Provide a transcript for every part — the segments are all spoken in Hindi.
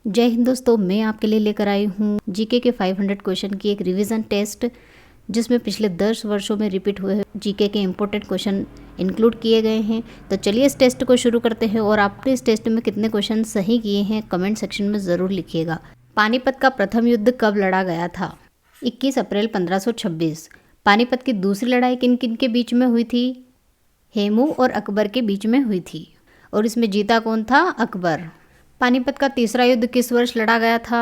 जय हिंद दोस्तों, मैं आपके लिए लेकर आई हूँ जीके के 500 क्वेश्चन की एक रिवीजन टेस्ट, जिसमें पिछले 10 वर्षों में रिपीट हुए जीके के इम्पोर्टेंट क्वेश्चन इंक्लूड किए गए हैं। तो चलिए इस टेस्ट को शुरू करते हैं और आपने इस टेस्ट में कितने क्वेश्चन सही किए हैं कमेंट सेक्शन में ज़रूर लिखिएगा। पानीपत का प्रथम युद्ध कब लड़ा गया था? 21 अप्रैल 1526। पानीपत की दूसरी लड़ाई किन किन के बीच में हुई थी? हेमू और अकबर के बीच में हुई थी और इसमें जीता कौन था? अकबर। पानीपत का तीसरा युद्ध किस वर्ष लड़ा गया था?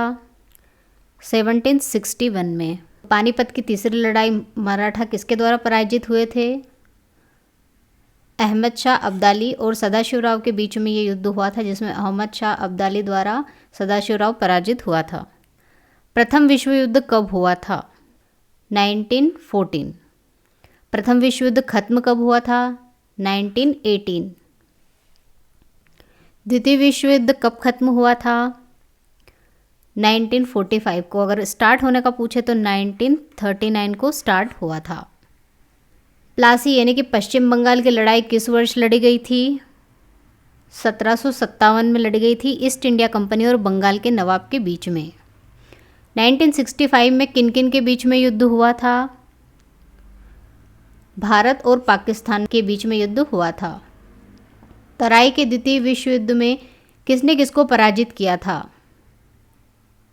1761 में। पानीपत की तीसरी लड़ाई मराठा किसके द्वारा पराजित हुए थे? अहमद शाह अब्दाली और सदाशिवराव के बीच में ये युद्ध हुआ था, जिसमें अहमद शाह अब्दाली द्वारा सदाशिवराव पराजित हुआ था। प्रथम विश्व युद्ध कब हुआ था? 1914। प्रथम विश्व युद्ध खत्म कब हुआ था? 1918। द्वितीय विश्व युद्ध कब खत्म हुआ था? 1945 को। अगर स्टार्ट होने का पूछे तो 1939 को स्टार्ट हुआ था। प्लासी यानी कि पश्चिम बंगाल की लड़ाई किस वर्ष लड़ी गई थी? 1757 में लड़ी गई थी ईस्ट इंडिया कंपनी और बंगाल के नवाब के बीच में। 1965 में किन किन के बीच में युद्ध हुआ था? भारत और पाकिस्तान के बीच में युद्ध हुआ था। तराई के द्वितीय विश्व युद्ध में किसने किसको पराजित किया था?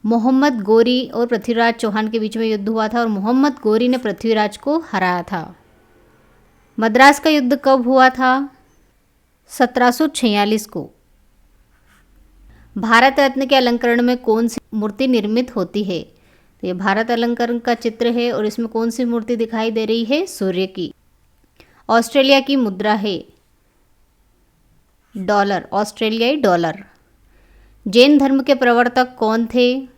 मोहम्मद गोरी और पृथ्वीराज चौहान के बीच में युद्ध हुआ था और मोहम्मद गोरी ने पृथ्वीराज को हराया था। मद्रास का युद्ध कब हुआ था? 1746 को। भारत रत्न के अलंकरण में कौन सी मूर्ति निर्मित होती है? तो ये भारत अलंकरण का चित्र है और इसमें कौन सी मूर्ति दिखाई दे रही है? सूर्य की। ऑस्ट्रेलिया की मुद्रा है डॉलर, ऑस्ट्रेलियाई डॉलर। जैन धर्म के प्रवर्तक कौन थे?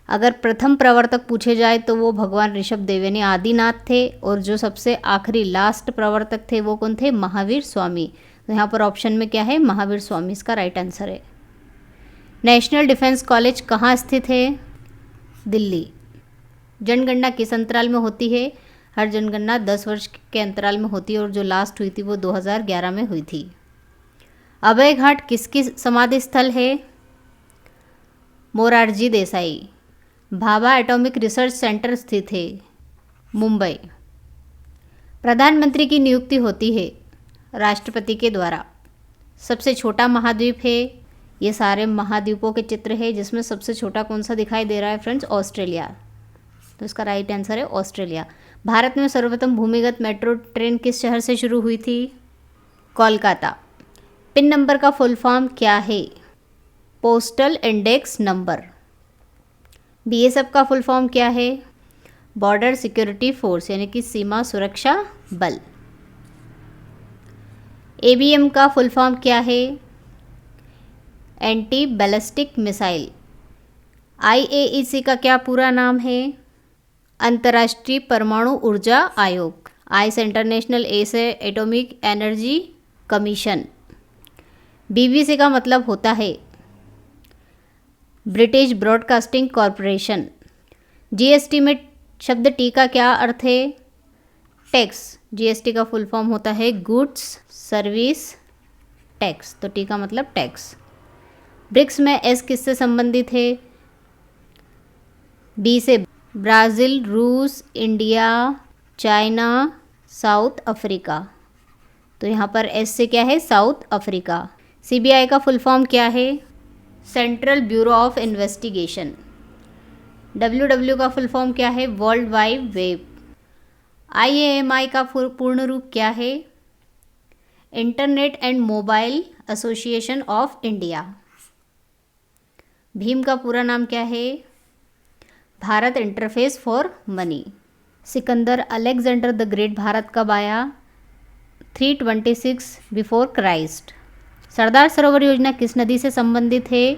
अगर प्रथम प्रवर्तक पूछे जाए तो वो भगवान ऋषभ देव यानी आदिनाथ थे, और जो सबसे आखिरी लास्ट प्रवर्तक थे वो कौन थे? महावीर स्वामी। तो यहाँ पर ऑप्शन में क्या है? महावीर स्वामी इसका राइट आंसर है। नेशनल डिफेंस कॉलेज कहाँ स्थित है? दिल्ली। जनगणना किस अंतराल में होती है? हर जनगणना 10 वर्ष के अंतराल में होती है और जो लास्ट हुई थी वो 2011 में हुई थी। अभय घाट किसकी समाधि स्थल है? Morarji Desai. Bhabha atomic research centre स्थित है मुंबई। प्रधानमंत्री की नियुक्ति होती है राष्ट्रपति के द्वारा। सबसे छोटा महाद्वीप है? ये सारे महाद्वीपों के चित्र है, जिसमें सबसे छोटा कौन सा दिखाई दे रहा है फ्रेंड्स? ऑस्ट्रेलिया। तो इसका राइट आंसर है ऑस्ट्रेलिया। भारत में सर्वप्रथम भूमिगत मेट्रो ट्रेन किस शहर से शुरू हुई थी? कोलकाता। पिन नंबर का फुल फॉर्म क्या है? Postal index number. बीएसएफ का फुल फॉर्म क्या है? बॉर्डर सिक्योरिटी फोर्स यानी कि सीमा सुरक्षा बल। एबीएम का फुल फॉर्म क्या है? Anti ballistic missile. आईएईसी का क्या पूरा नाम है? अंतर्राष्ट्रीय परमाणु ऊर्जा आयोग। आई से इंटरनेशनल, ए से एटॉमिक एनर्जी कमीशन। बीबीसी का मतलब होता है ब्रिटिश ब्रॉडकास्टिंग कॉरपोरेशन। जीएसटी में शब्द टी का क्या अर्थ है? टैक्स। जीएसटी का फुल फॉर्म होता है गुड्स सर्विस टैक्स, तो टी का मतलब टैक्स। ब्रिक्स में एस किससे संबंधित है? बी से ब्राज़ील, रूस, इंडिया, चाइना, साउथ अफ्रीका। तो यहाँ पर एस से क्या है? South Africa. सीबीआई का फुल फॉर्म क्या है? Central bureau of investigation. W W का फुल फॉर्म क्या है? World wide web. आईएएमआई का पूर्ण रूप क्या है? Internet and mobile association of India. Bhim का पूरा नाम क्या है? Bharat interface for money. Sikandar Alexander the great Bharat कब आया? 326 बिफोर क्राइस्ट। सरदार सरोवर योजना किस नदी से संबंधित है?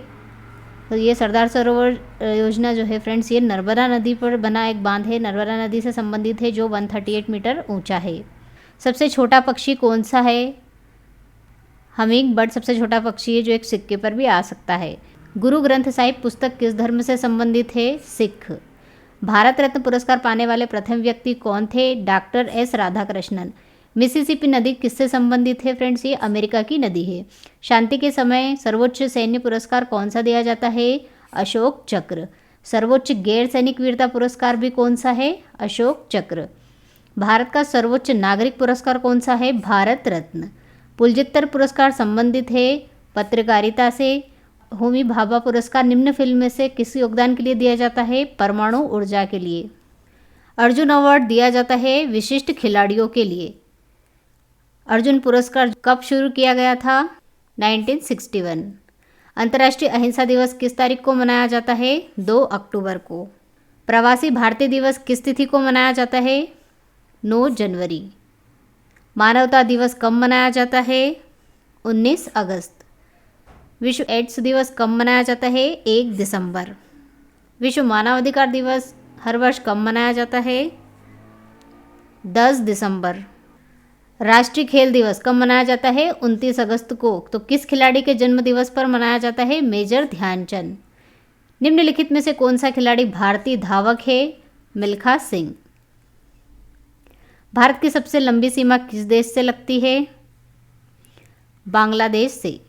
तो ये सरदार सरोवर योजना जो है फ्रेंड्स, ये नर्मदा नदी पर बना एक बांध है, नर्मदा नदी से संबंधित है, जो 138 मीटर ऊंचा है। सबसे छोटा पक्षी कौन सा है? हमिंग बर्ड सबसे छोटा पक्षी है जो एक सिक्के पर भी आ सकता है। गुरु ग्रंथ साहिब पुस्तक किस धर्म से संबंधित है? सिख। भारत रत्न पुरस्कार पाने वाले प्रथम व्यक्ति कौन थे? Doctor S Radhakrishnan. मिसिसिपी नदी किससे संबंधित है फ्रेंड्स? ये अमेरिका की नदी है। शांति के समय सर्वोच्च सैन्य पुरस्कार कौन सा दिया जाता है? अशोक चक्र। सर्वोच्च गैर सैनिक वीरता पुरस्कार भी कौन सा है? अशोक चक्र। भारत का सर्वोच्च नागरिक पुरस्कार कौन सा है? भारत रत्न। पुलित्जर पुरस्कार संबंधित है पत्रकारिता से। होमी भाभा पुरस्कार निम्न फिल्म में से किस योगदान के लिए दिया जाता है? परमाणु ऊर्जा के लिए। अर्जुन अवार्ड दिया जाता है विशिष्ट खिलाड़ियों के लिए। अर्जुन पुरस्कार कब शुरू किया गया था? 1961। अंतर्राष्ट्रीय अहिंसा दिवस किस तारीख को मनाया जाता है? 2 अक्टूबर को। प्रवासी भारतीय दिवस किस तिथि को मनाया जाता है? 9 जनवरी। मानवता दिवस कब मनाया जाता है? 19 अगस्त। विश्व एड्स दिवस कब मनाया जाता है? 1 दिसंबर। विश्व मानवाधिकार दिवस हर वर्ष कब मनाया जाता है? 10 दिसंबर। राष्ट्रीय खेल दिवस कब मनाया जाता है? 29 अगस्त को। तो किस खिलाड़ी के जन्म दिवस पर मनाया जाता है? मेजर ध्यानचंद। निम्नलिखित में से कौन सा खिलाड़ी भारतीय धावक है? मिल्खा सिंह। भारत की सबसे लंबी सीमा किस देश से लगती है? बांग्लादेश से।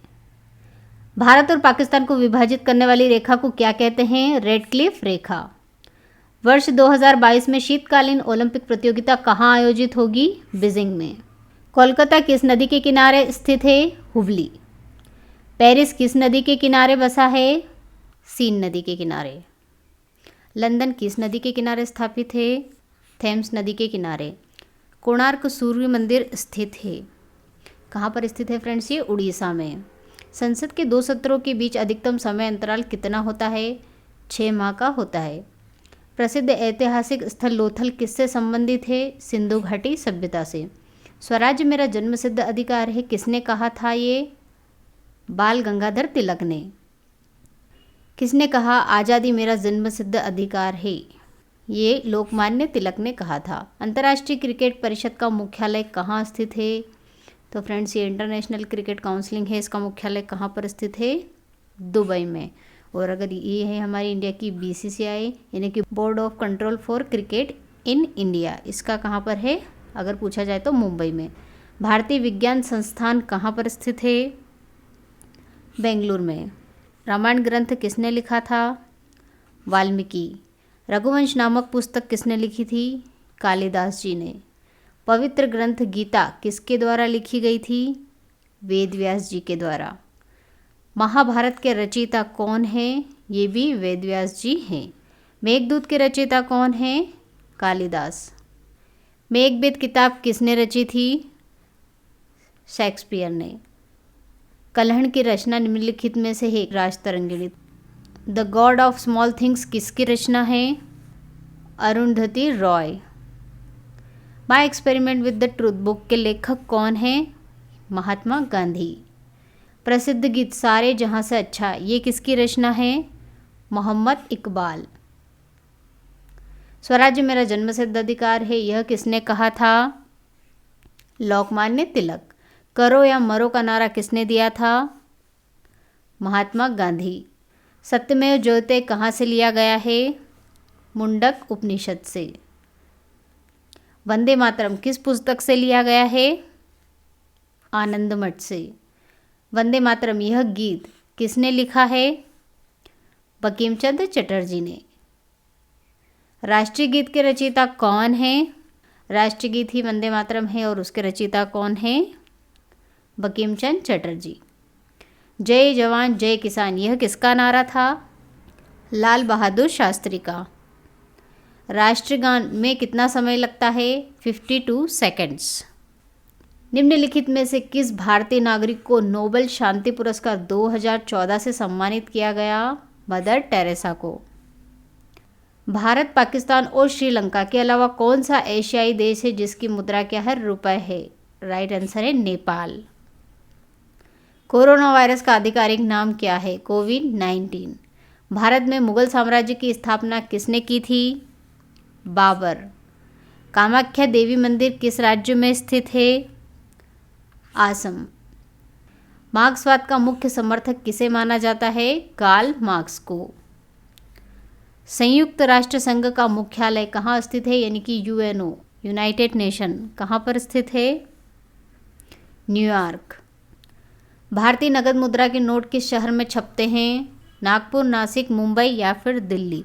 भारत और पाकिस्तान को विभाजित करने वाली रेखा को क्या कहते हैं? रेडक्लिफ रेखा। वर्ष 2022 में शीतकालीन ओलंपिक प्रतियोगिता कहाँ आयोजित होगी? बीजिंग में। कोलकाता किस नदी के किनारे स्थित है? हुबली। पेरिस किस नदी के किनारे बसा है? सीन नदी के किनारे। लंदन किस नदी के किनारे स्थापित है? थेम्स नदी के किनारे। कोणार्क सूर्य मंदिर स्थित है कहाँ पर स्थित है फ्रेंड्स? ये उड़ीसा में। संसद के 2 सत्रों के बीच अधिकतम समय अंतराल कितना होता है? 6 माह का होता है। प्रसिद्ध ऐतिहासिक स्थल लोथल किससे संबंधित है? सिंधु घाटी सभ्यता से। स्वराज्य मेरा जन्मसिद्ध अधिकार है किसने कहा था? ये बाल गंगाधर तिलक ने। किसने कहा आज़ादी मेरा जन्मसिद्ध अधिकार है? ये लोकमान्य तिलक ने कहा था। अंतर्राष्ट्रीय क्रिकेट परिषद का मुख्यालय कहाँ स्थित है? तो फ्रेंड्स ये इंटरनेशनल क्रिकेट काउंसिलिंग है, इसका मुख्यालय कहाँ पर स्थित है? दुबई में। और अगर ये है हमारी इंडिया की BCCI यानी कि board of control for cricket in India, इसका कहाँ पर है अगर पूछा जाए तो मुंबई में। भारतीय विज्ञान संस्थान कहाँ पर स्थित है? बेंगलुरु में। रामायण ग्रंथ किसने लिखा था? वाल्मीकि। रघुवंश नामक पुस्तक किसने लिखी थी? कालिदास जी ने। पवित्र ग्रंथ गीता किसके द्वारा लिखी गई थी? वेद व्यास जी के द्वारा। महाभारत के रचयिता कौन हैं? ये भी वेद व्यास जी हैं। मेघदूत के रचयिता कौन हैं? कालिदास। मेघदूत किताब किसने रची थी? शेक्सपियर ने। कल्हण की रचना निम्नलिखित में से है? Rajatarangini. The God of small things किसकी रचना है? Arundhati Roy. My experiment with the truth book के लेखक कौन हैं? महात्मा गांधी। प्रसिद्ध गीत सारे जहां से अच्छा, ये किसकी रचना है? मोहम्मद इकबाल। स्वराज्य मेरा जन्मसिद्ध अधिकार है, यह किसने कहा था? लोकमान्य तिलक। करो या मरो का नारा किसने दिया था? महात्मा गांधी। सत्यमेव जयते कहाँ से लिया गया है? मुंडक उपनिषद से। वंदे मातरम किस पुस्तक से लिया गया है? आनंद मठ से। वंदे मातरम यह गीत किसने लिखा है? बंकिम चंद्र चटर्जी ने। राष्ट्रीय गीत के रचयिता कौन हैं? राष्ट्रीय गीत ही वंदे मातरम है और उसके रचयिता कौन हैं? बंकिम चंद्र चटर्जी। जय जवान जय किसान यह किसका नारा था? लाल बहादुर शास्त्री का। राष्ट्रगान में कितना समय लगता है? 52 सेकंड्स। निम्नलिखित में से किस भारतीय नागरिक को नोबेल शांति पुरस्कार 2014 से सम्मानित किया गया? मदर टेरेसा को। भारत, पाकिस्तान और श्रीलंका के अलावा कौन सा एशियाई देश है जिसकी मुद्रा के हर रुपए है? राइट आंसर है नेपाल। कोरोना वायरस का आधिकारिक नाम क्या है? कोविड-19। भारत में मुगल साम्राज्य की स्थापना किसने की थी? बाबर। कामाख्या देवी मंदिर किस राज्य में स्थित है? असम। मार्क्सवाद का मुख्य समर्थक किसे माना जाता है? कार्ल मार्क्स को। संयुक्त राष्ट्र संघ का मुख्यालय कहाँ स्थित है? यानी कि UNO यूनाइटेड नेशन कहाँ पर स्थित है? न्यूयॉर्क। भारतीय नकद मुद्रा के नोट किस शहर में छपते हैं? नागपुर, नासिक, मुंबई या फिर दिल्ली।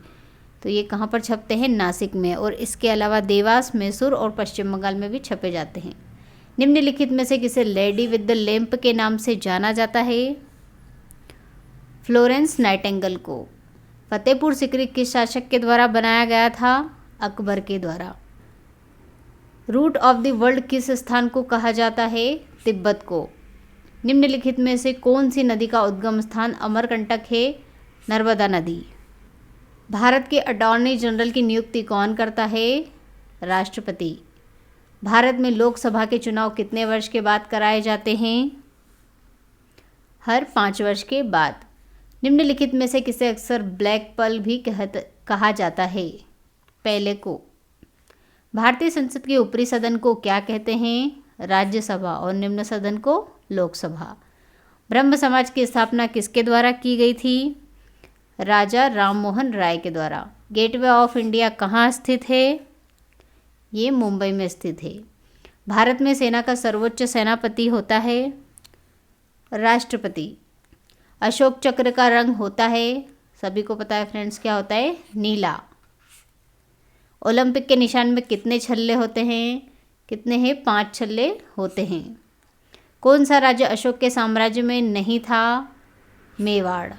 तो ये कहाँ पर छपते हैं? नासिक में। और इसके अलावा देवास, मैसूर और पश्चिम बंगाल में भी छपे जाते हैं। निम्नलिखित में से किसे लेडी विद द लैंप के नाम से जाना जाता है? फ्लोरेंस नाइटिंगेल को। फतेहपुर सिकरी किस शासक के द्वारा बनाया गया था? अकबर के द्वारा। रूट ऑफ द वर्ल्ड किस स्थान को कहा जाता है? तिब्बत को। निम्नलिखित में से कौन सी नदी का उद्गम स्थान अमरकंटक है? नर्मदा नदी। भारत के अटॉर्नी जनरल की नियुक्ति कौन करता है? राष्ट्रपति। भारत में लोकसभा के चुनाव कितने वर्ष के बाद कराए जाते हैं? हर 5 वर्ष के बाद। निम्नलिखित में से किसे अक्सर ब्लैक पर्ल भी कहा जाता है? पहले को। भारतीय संसद के ऊपरी सदन को क्या कहते हैं? राज्यसभा। और निम्न सदन को लोकसभा। ब्रह्म समाज की स्थापना किसके द्वारा की गई थी? राजा राममोहन राय के द्वारा। गेटवे ऑफ इंडिया कहाँ स्थित है? ये मुंबई में स्थित है। भारत में सेना का सर्वोच्च सेनापति होता है? राष्ट्रपति। अशोक चक्र का रंग होता है? सभी को पता है फ्रेंड्स, क्या होता है? नीला। ओलंपिक के निशान में कितने छल्ले होते हैं? कितने हैं? 5 छल्ले होते हैं। कौन सा राज्य अशोक के साम्राज्य में नहीं था? मेवाड़।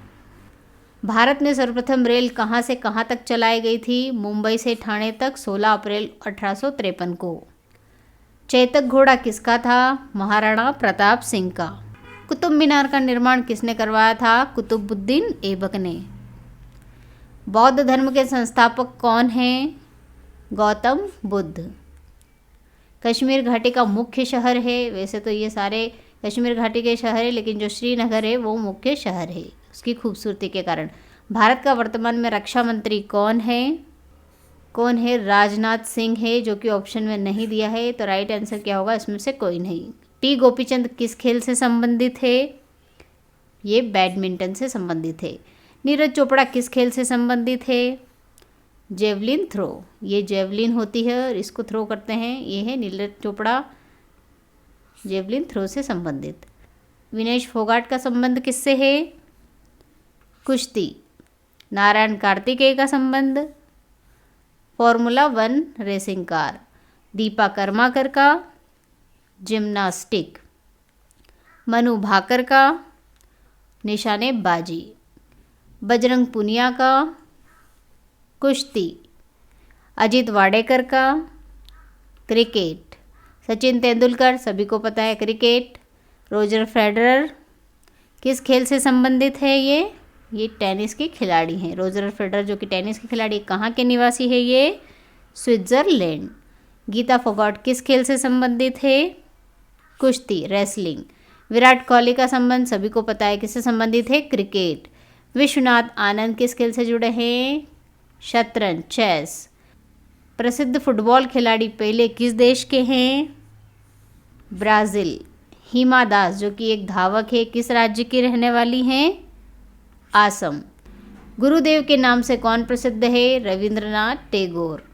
भारत में सर्वप्रथम रेल कहाँ से कहाँ तक चलाई गई थी? मुंबई से ठाणे तक 16 अप्रैल 1853 को। चेतक घोड़ा किसका था? महाराणा प्रताप सिंह का। कुतुब मीनार का निर्माण किसने करवाया था? कुतुबुद्दीन ऐबक ने। बौद्ध धर्म के संस्थापक कौन हैं? गौतम बुद्ध। कश्मीर घाटी का मुख्य शहर है? वैसे तो ये सारे कश्मीर घाटी के शहर है, लेकिन जो श्रीनगर है वो मुख्य शहर है उसकी खूबसूरती के कारण। भारत का वर्तमान में रक्षा मंत्री कौन है? कौन है? राजनाथ सिंह है, जो कि ऑप्शन में नहीं दिया है। तो राइट आंसर क्या होगा? इसमें से कोई नहीं। टी गोपीचंद किस खेल से संबंधित है? ये बैडमिंटन से संबंधित है। नीरज चोपड़ा किस खेल से संबंधित है? Javelin throw. ये जेवलिन होती है और इसको थ्रो करते हैं, ये है नीरज चोपड़ा, जेवलिन थ्रो से संबंधित। विनेश फोगाट का संबंध किससे है? कुश्ती। नारायण कार्तिकेय का संबंध? Formula 1 racing car. Deepa Karmakar का? जिम्नास्टिक। मनु भाकर का? निशानेबाजी। बजरंग पुनिया का? कुश्ती। अजीत वाडेकर का? क्रिकेट। सचिन तेंदुलकर, सभी को पता है, क्रिकेट। रोजर फेडरर किस खेल से संबंधित है? ये टेनिस के खिलाड़ी हैं। रोजर फेडरर जो कि टेनिस के खिलाड़ी, कहाँ के निवासी है? ये स्विट्जरलैंड। गीता फोगाट किस खेल से संबंधित है? कुश्ती, रेसलिंग। विराट कोहली का संबंध सभी को पता है, किससे संबंधित है? क्रिकेट। विश्वनाथ आनंद किस खेल से जुड़े हैं? शतरंज, चेस। प्रसिद्ध फुटबॉल खिलाड़ी पहले किस देश के हैं? ब्राज़ील। हिमा दास जो कि एक धावक है, किस राज्य की रहने वाली हैं? आसम। गुरुदेव के नाम से कौन प्रसिद्ध है? रविंद्रनाथ टैगोर।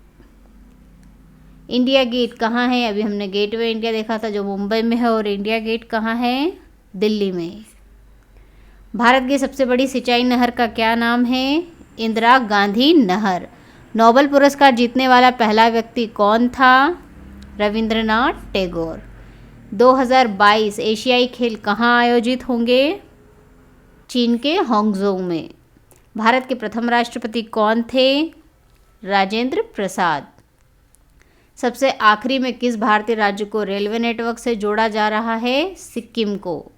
इंडिया गेट कहाँ है? अभी हमने गेटवे इंडिया देखा था जो मुंबई में है, और इंडिया गेट कहाँ है? दिल्ली में। भारत की सबसे बड़ी सिंचाई नहर का क्या नाम है? इंदिरा गांधी नहर। नोबेल पुरस्कार जीतने वाला पहला व्यक्ति कौन था? रविंद्रनाथ टैगोर। 2022 एशियाई खेल कहाँ आयोजित होंगे? चीन के हांगझोउ में। भारत के प्रथम राष्ट्रपति कौन थे? राजेंद्र प्रसाद। सबसे आखिरी में किस भारतीय राज्य को रेलवे नेटवर्क से जोड़ा जा रहा है? सिक्किम को।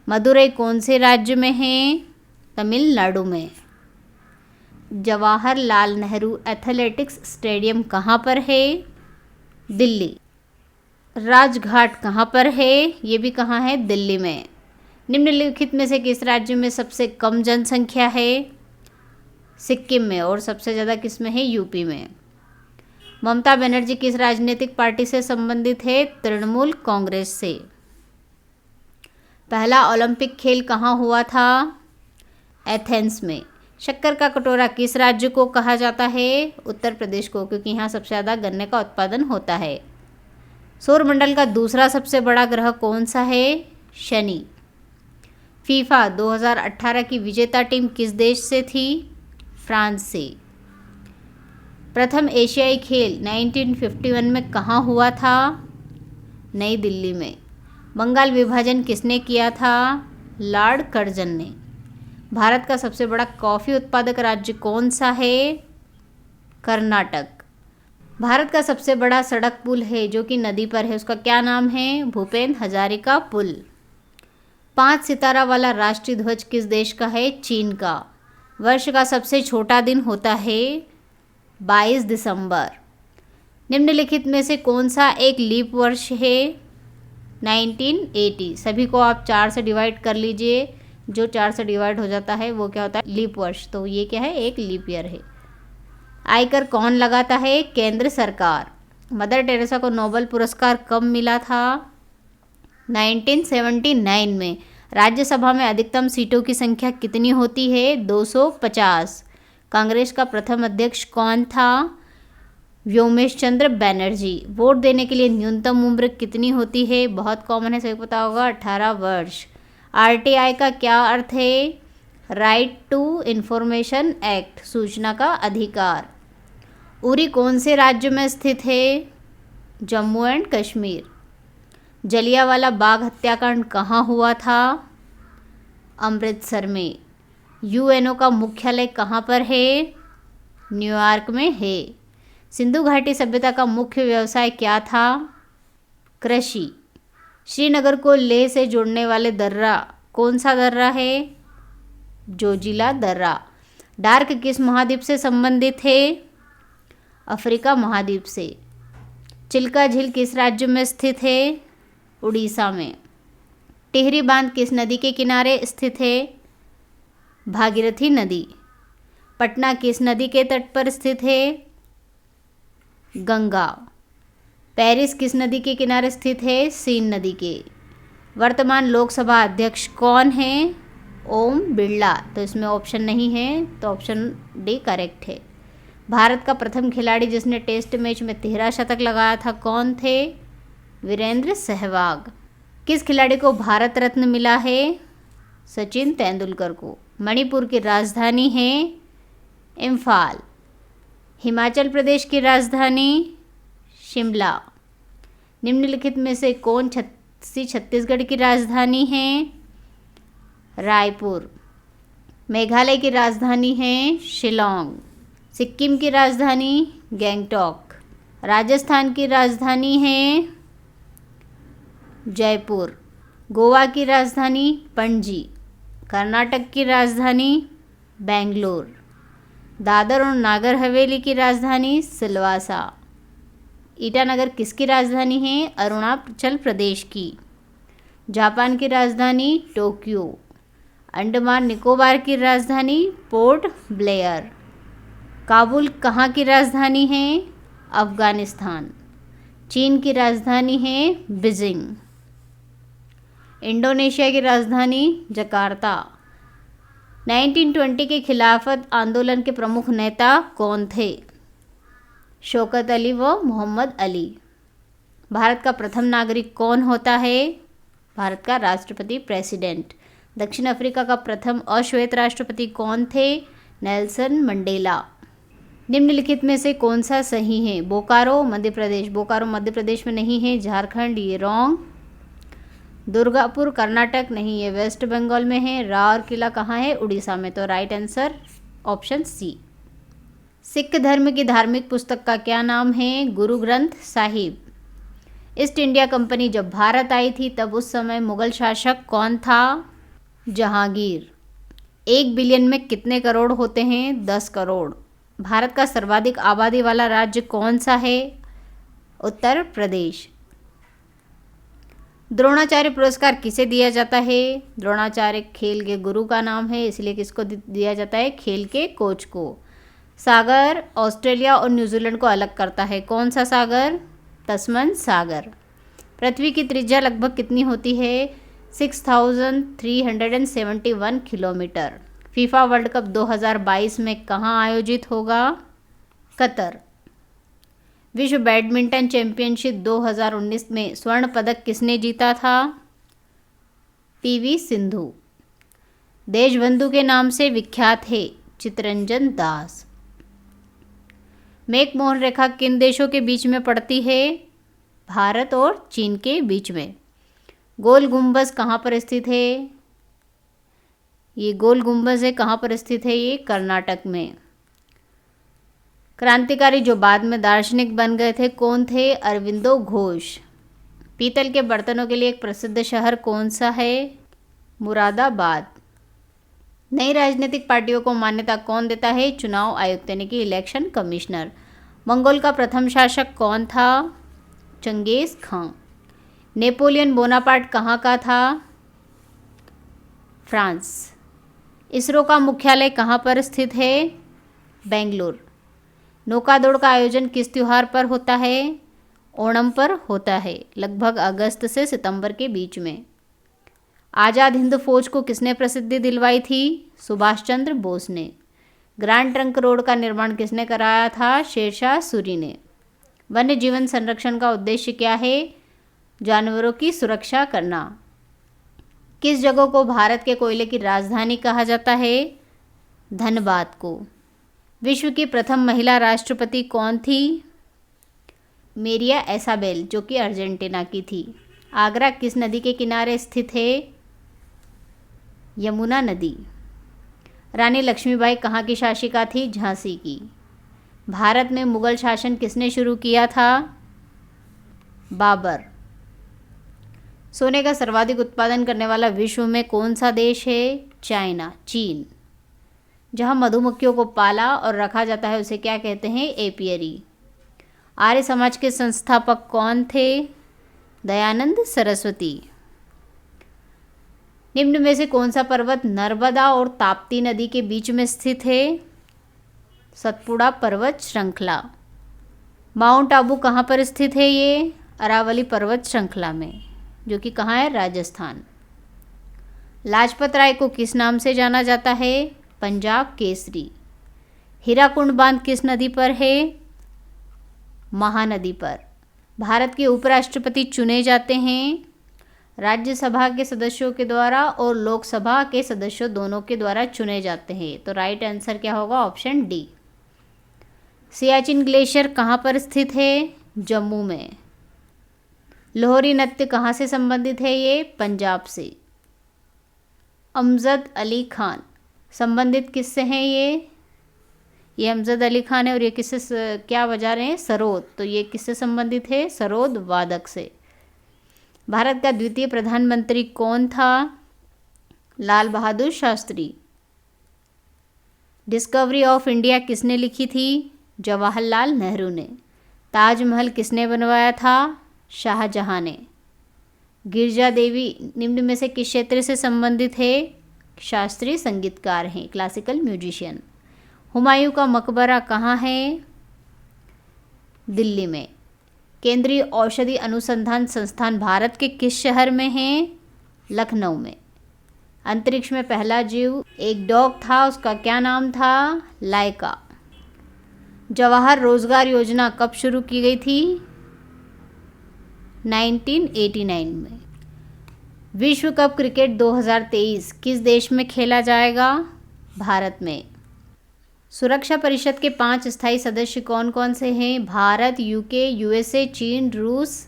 मदुरई कौन से राज्य में है? तमिलनाडु में। जवाहरलाल नेहरू एथलेटिक्स स्टेडियम कहाँ पर है? दिल्ली। राजघाट कहाँ पर है? ये भी कहाँ है? दिल्ली में। निम्नलिखित में से किस राज्य में सबसे कम जनसंख्या है? सिक्किम में। और सबसे ज़्यादा किस में है? यूपी में। ममता बनर्जी किस राजनीतिक पार्टी से संबंधित है? तृणमूल कांग्रेस से। पहला ओलंपिक खेल कहाँ हुआ था? एथेंस में। शक्कर का कटोरा किस राज्य को कहा जाता है? उत्तर प्रदेश को, क्योंकि यहाँ सबसे ज़्यादा गन्ने का उत्पादन होता है। सौरमंडल का दूसरा सबसे बड़ा ग्रह कौन सा है? शनि। फीफा 2018 की विजेता टीम किस देश से थी? फ्रांस से। प्रथम एशियाई खेल 1951 में कहाँ हुआ था? नई दिल्ली में। बंगाल विभाजन किसने किया था? लॉर्ड कर्जन ने। भारत का सबसे बड़ा कॉफ़ी उत्पादक राज्य कौन सा है? कर्नाटक। भारत का सबसे बड़ा सड़क पुल है जो कि नदी पर है, उसका क्या नाम है? भूपेंद्र हजारिका पुल। 5 सितारा वाला राष्ट्रीय ध्वज किस देश का है? चीन का। वर्ष का सबसे छोटा दिन होता है 22 दिसंबर। निम्नलिखित में से कौन सा एक लीप वर्ष है? 1980। सभी को आप 4 से डिवाइड कर लीजिए, जो 4 से डिवाइड हो जाता है वो क्या होता है? लीप वर्ष। तो ये क्या है? एक लीप ईयर है। आयकर कौन लगाता है? केंद्र सरकार। मदर टेरेसा को नोबेल पुरस्कार कब मिला था? 1979 में। राज्यसभा में अधिकतम सीटों की संख्या कितनी होती है? 250। कांग्रेस का प्रथम अध्यक्ष कौन था? व्योमेश चंद्र बैनर्जी। वोट देने के लिए न्यूनतम उम्र कितनी होती है? बहुत कॉमन है, सभी को पता होगा, 18 वर्ष। आरटीआई का क्या अर्थ है? राइट टू इंफॉर्मेशन एक्ट, सूचना का अधिकार। उरी कौन से राज्य में स्थित है? जम्मू एंड कश्मीर। जलियांवाला बाग हत्याकांड कहाँ हुआ था? अमृतसर में। यूएनओ का मुख्यालय कहाँ पर है? न्यूयॉर्क में है। सिंधु घाटी सभ्यता का मुख्य व्यवसाय क्या था? कृषि। श्रीनगर को लेह से जोड़ने वाले दर्रा कौन सा दर्रा है? जोजिला दर्रा। डार्क किस महाद्वीप से संबंधित है? अफ्रीका महाद्वीप से। चिल्का झील किस राज्य में स्थित है? उड़ीसा में। टिहरी बांध किस नदी के किनारे स्थित है? भागीरथी नदी। पटना किस नदी के तट पर स्थित है? गंगा। पेरिस किस नदी के किनारे स्थित है? सीन नदी के। वर्तमान लोकसभा अध्यक्ष कौन है? ओम बिरला। तो इसमें ऑप्शन नहीं है, तो ऑप्शन डी करेक्ट है। भारत का प्रथम खिलाड़ी जिसने टेस्ट मैच में 13 शतक लगाया था कौन थे? वीरेंद्र सहवाग। किस खिलाड़ी को भारत रत्न मिला है? सचिन तेंदुलकर को। मणिपुर की राजधानी है इम्फाल। हिमाचल प्रदेश की राजधानी शिमला। निम्नलिखित में से कौन छत्तीसगढ़ की राजधानी है? रायपुर। मेघालय की राजधानी है शिलोंग। सिक्किम की राजधानी गैंगटॉक। राजस्थान की राजधानी है जयपुर। गोवा की राजधानी पणजी। कर्नाटक की राजधानी बेंगलोर। दादर और नागर हवेली की राजधानी सिलवासा। ईटानगर किसकी राजधानी है? अरुणाचल प्रदेश की। जापान की राजधानी टोक्यो। अंडमान निकोबार की राजधानी पोर्ट ब्लेयर। काबुल कहाँ की राजधानी है? अफगानिस्तान। चीन की राजधानी है बीजिंग। इंडोनेशिया की राजधानी जकार्ता। 1920 के खिलाफत आंदोलन के प्रमुख नेता कौन थे? शौकत अली व मोहम्मद अली। भारत का प्रथम नागरिक कौन होता है? भारत का राष्ट्रपति, प्रेसिडेंट। दक्षिण अफ्रीका का प्रथम अश्वेत राष्ट्रपति कौन थे? Nelson Mandela. निम्नलिखित में से कौन सा सही है? बोकारो मध्य प्रदेश। बोकारो मध्य प्रदेश में नहीं है, झारखंड, ये रॉन्ग। दुर्गापुर कर्नाटक नहीं, ये वेस्ट बंगाल में है। राउरकेला कहाँ है? उड़ीसा में। तो right answer option C. Sikh धर्म की धार्मिक पुस्तक का क्या नाम है? Guru Granth Sahib. East India company जब भारत आई थी तब उस समय मुगल शासक कौन था? जहांगीर। 1 बिलियन में कितने करोड़ होते हैं? 10 करोड़। भारत का सर्वाधिक आबादी वाला राज्य कौन सा है? उत्तर प्रदेश। द्रोणाचार्य पुरस्कार किसे दिया जाता है? द्रोणाचार्य खेल के गुरु का नाम है, इसलिए किसको दिया जाता है? खेल के कोच को। सागर ऑस्ट्रेलिया और न्यूजीलैंड को अलग करता है, कौन सा सागर? तस्मन सागर। पृथ्वी की त्रिज्या लगभग कितनी होती है? 6371 किलोमीटर। फीफा वर्ल्ड कप 2022 में कहाँ आयोजित होगा? कतर। विश्व बैडमिंटन चैंपियनशिप 2019 में स्वर्ण पदक किसने जीता था? पीवी सिंधु। देशबंधु के नाम से विख्यात है चित्तरंजन दास। मैकमोहन रेखा किन देशों के बीच में पड़ती है? भारत और चीन के बीच में। गोल गुंबज कहाँ पर स्थित है? ये गोल गुंबज है, कहाँ पर स्थित है? ये कर्नाटक में। क्रांतिकारी जो बाद में दार्शनिक बन गए थे कौन थे? अरविंदो घोष। पीतल के बर्तनों के लिए एक प्रसिद्ध शहर कौन सा है? मुरादाबाद। नई राजनीतिक पार्टियों को मान्यता कौन देता है? चुनाव आयुक्त यानी कि इलेक्शन कमिश्नर। मंगोल का प्रथम शासक कौन था? चंगेज खां। नेपोलियन बोनापार्ट कहाँ का था? फ्रांस। इसरो का मुख्यालय कहाँ पर स्थित है? बेंगलुरु। नौकादौड़ का आयोजन किस त्योहार पर होता है? ओणम पर होता है, लगभग अगस्त से सितंबर के बीच में। आज़ाद हिंद फौज को किसने प्रसिद्धि दिलवाई थी? सुभाष चंद्र बोस ने। ग्रैंड ट्रंक रोड का निर्माण किसने कराया था? शेरशाह सूरी ने। वन्य जीवन संरक्षण का उद्देश्य क्या है? जानवरों की सुरक्षा करना। किस जगह को भारत के कोयले की राजधानी कहा जाता है? धनबाद को। विश्व की प्रथम महिला राष्ट्रपति कौन थी? मेरिया एसाबेल, जो कि अर्जेंटीना की थी। आगरा किस नदी के किनारे स्थित है? यमुना नदी। रानी लक्ष्मीबाई कहाँ की शासिका थी? झांसी की। भारत में मुगल शासन किसने शुरू किया था? बाबर। सोने का सर्वाधिक उत्पादन करने वाला विश्व में कौन सा देश है? चाइना, चीन। जहाँ मधुमक्खियों को पाला और रखा जाता है उसे क्या कहते हैं? एपियरी। आर्य समाज के संस्थापक कौन थे? दयानंद सरस्वती। निम्न में से कौन सा पर्वत नर्मदा और ताप्ती नदी के बीच में स्थित है? सतपुड़ा पर्वत श्रृंखला। माउंट आबू कहाँ पर स्थित है? ये अरावली पर्वत श्रृंखला में, जो कि कहाँ है? राजस्थान। लाजपत राय को किस नाम से जाना जाता है? पंजाब केसरी। हीराकुंड बांध किस नदी पर है? महानदी पर। भारत के उपराष्ट्रपति चुने जाते हैं राज्यसभा के सदस्यों के द्वारा और लोकसभा के सदस्यों दोनों के द्वारा चुने जाते हैं। तो राइट आंसर क्या होगा? Option D. सियाचिन ग्लेशियर कहाँ पर स्थित है? जम्मू में। लोहरी नृत्य कहाँ से संबंधित है? ये पंजाब से। अमजद अली खान संबंधित किससे हैं? ये अमजद अली खान है और ये किससे क्या बजा रहे हैं? सरोद। तो ये किससे संबंधित है? सरोद वादक से। भारत का द्वितीय प्रधानमंत्री कौन था? Lal Bahadur Shastri. Discovery of India किसने लिखी थी? जवाहरलाल नेहरू ने। ताजमहल किसने बनवाया था? शाहजहां ने। गिरजा देवी निम्न में से किस क्षेत्र से संबंधित है? शास्त्रीय संगीतकार हैं, क्लासिकल म्यूजिशियन। हुमायूं का मकबरा कहाँ है? दिल्ली में। केंद्रीय औषधि अनुसंधान संस्थान भारत के किस शहर में है? लखनऊ में। अंतरिक्ष में पहला जीव एक डॉग था, उसका क्या नाम था? लाइका। जवाहर रोजगार योजना कब शुरू की गई थी? 1989 में। विश्व कप क्रिकेट 2023 किस देश में खेला जाएगा? भारत में। सुरक्षा परिषद के 5 स्थायी सदस्य कौन कौन से हैं? भारत, यूके, यूएसए, चीन, रूस।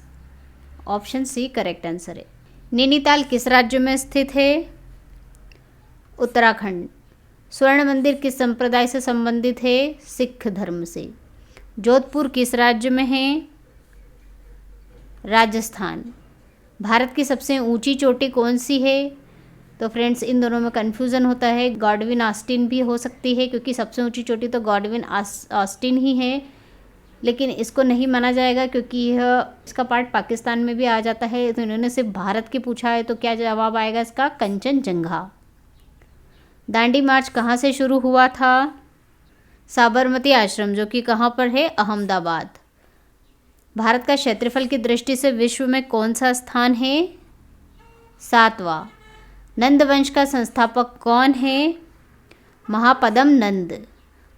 ऑप्शन सी करेक्ट आंसर है। नैनीताल किस राज्य में स्थित है? उत्तराखंड। स्वर्ण मंदिर किस संप्रदाय से संबंधित है? सिख धर्म से। जोधपुर किस राज्य में है? राजस्थान। भारत की सबसे ऊंची चोटी कौन सी है? तो फ्रेंड्स इन दोनों में कन्फ्यूज़न होता है। गॉडविन ऑस्टिन भी हो सकती है क्योंकि सबसे ऊंची चोटी तो गॉडविन ऑस्टिन ही है, लेकिन इसको नहीं माना जाएगा क्योंकि यह इसका पार्ट पाकिस्तान में भी आ जाता है। तो इन्होंने सिर्फ भारत के पूछा है, तो क्या जवाब आएगा इसका? कंचनजंगा। दांडी मार्च कहाँ से शुरू हुआ था? साबरमती आश्रम, जो कि कहाँ पर है? अहमदाबाद। भारत का क्षेत्रफल की दृष्टि से विश्व में कौन सा स्थान है? 7वां। नंद वंश का संस्थापक कौन है? महापदम नंद।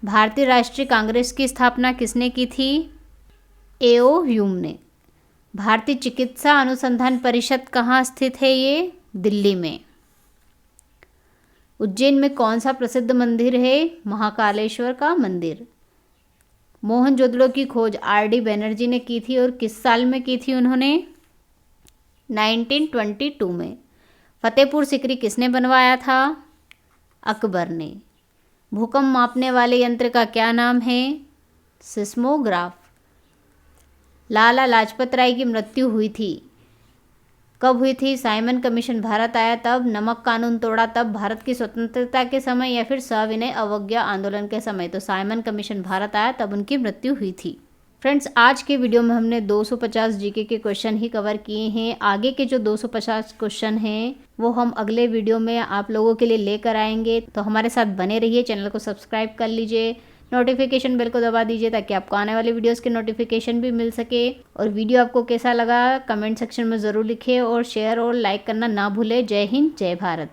भारतीय राष्ट्रीय कांग्रेस की स्थापना किसने की थी? एओ ह्यूम ने। भारतीय चिकित्सा अनुसंधान परिषद कहाँ स्थित है? ये दिल्ली में। उज्जैन में कौन सा प्रसिद्ध मंदिर है? महाकालेश्वर का मंदिर। मोहनजोदड़ो की खोज आर.डी. बनर्जी ने की थी और किस साल में की थी उन्होंने? 1922 में। फतेहपुर सिकरी किसने बनवाया था? अकबर ने। भूकंप मापने वाले यंत्र का क्या नाम है? सिस्मोग्राफ। लाला लाजपत राय की मृत्यु हुई थी, कब हुई थी? साइमन कमीशन भारत आया तब, नमक कानून तोड़ा तब, भारत की स्वतंत्रता के समय, या फिर सविनय अवज्ञा आंदोलन के समय? तो साइमन कमीशन भारत आया तब उनकी मृत्यु हुई थी। फ्रेंड्स, आज के वीडियो में हमने 250 जीके के क्वेश्चन ही कवर किए हैं। आगे के जो 250 क्वेश्चन हैं वो हम अगले वीडियो में आप लोगों के लिए लेकर आएंगे, तो हमारे साथ बने रहिए। चैनल को सब्सक्राइब कर लीजिए, नोटिफिकेशन बेल को दबा दीजिए ताकि आपको आने वाले वीडियोस के नोटिफिकेशन भी मिल सके। और वीडियो आपको कैसा लगा कमेंट सेक्शन में ज़रूर लिखें और शेयर और लाइक करना ना भूलें। जय हिंद, जय भारत।